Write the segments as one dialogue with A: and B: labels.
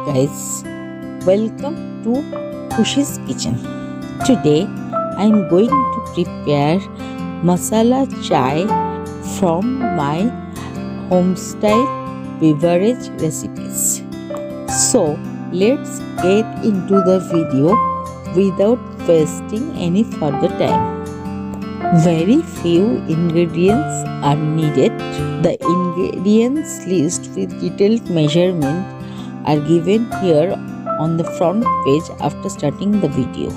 A: guys, welcome to Khushi's Kitchen. Today I am going to prepare masala chai from my homestyle beverage recipes. So let's get into the video without wasting any further time. Very few ingredients are needed. The ingredients list with detailed measurement are given here on the front page after starting the video,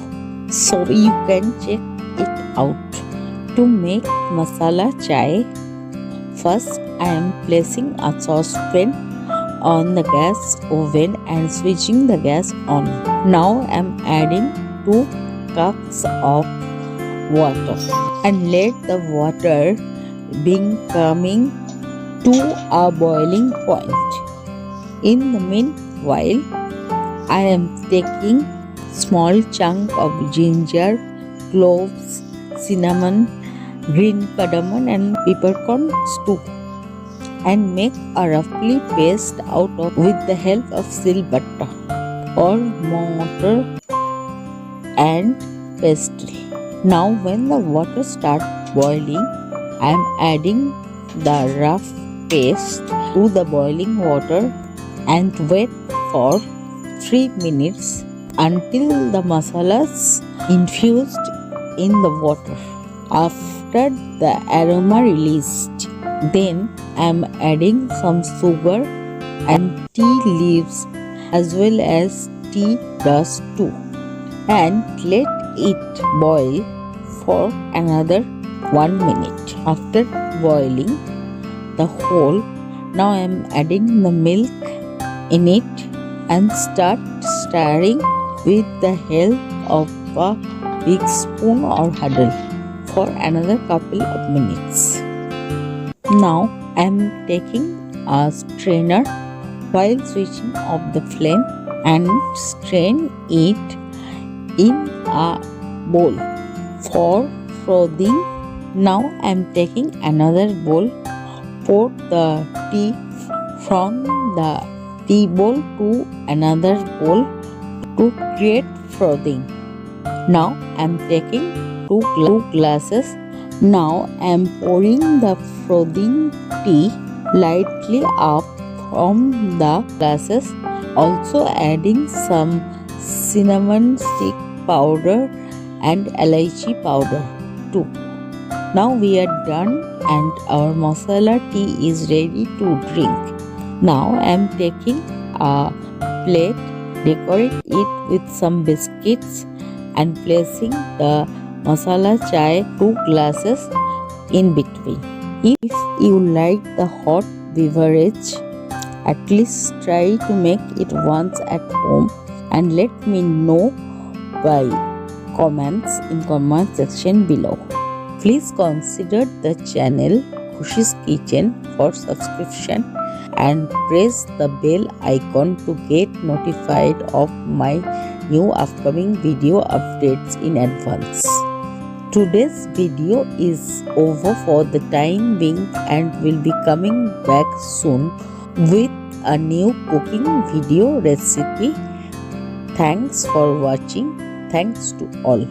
A: so you can check it out. To make masala chai, first I am placing a saucepan on the gas oven and switching the gas on. Now I am adding 2 cups of water and let the water coming to a boiling point. In the meanwhile, I am taking small chunk of ginger, cloves, cinnamon, green cardamom and peppercorns too, and make a roughly paste out of with the help of silbatta or mortar and pestle. Now when the water starts boiling, I am adding the rough paste to the boiling water and wait for 3 minutes until the masalas infused in the water. After the aroma released, then I am adding some sugar and tea leaves as well as tea dust too, and let it boil for another 1 minute. After boiling the whole, now I am adding the milk in it and start stirring with the help of a big spoon or handle for another couple of minutes. Now I am taking a strainer while switching off the flame and strain it in a bowl for frothing. Now I am taking another bowl, pour the tea from the tea bowl to another bowl to create frothing. Now I am taking 2 glasses. Now I am pouring the frothing tea lightly up from the glasses, also adding some cinnamon stick powder and elaichi powder too. Now we are done and our masala tea is ready to drink. Now I am taking a plate, decorate it with some biscuits and placing the masala chai 2 glasses in between. If you like the hot beverage, at least try to make it once at home and let me know by comments in comment section below. Please consider the channel Khushi's Kitchen for subscription and press the bell icon to get notified of my new upcoming video updates in advance. Today's video is over for the time being and will be coming back soon with a new cooking video recipe. Thanks for watching. Thanks to all.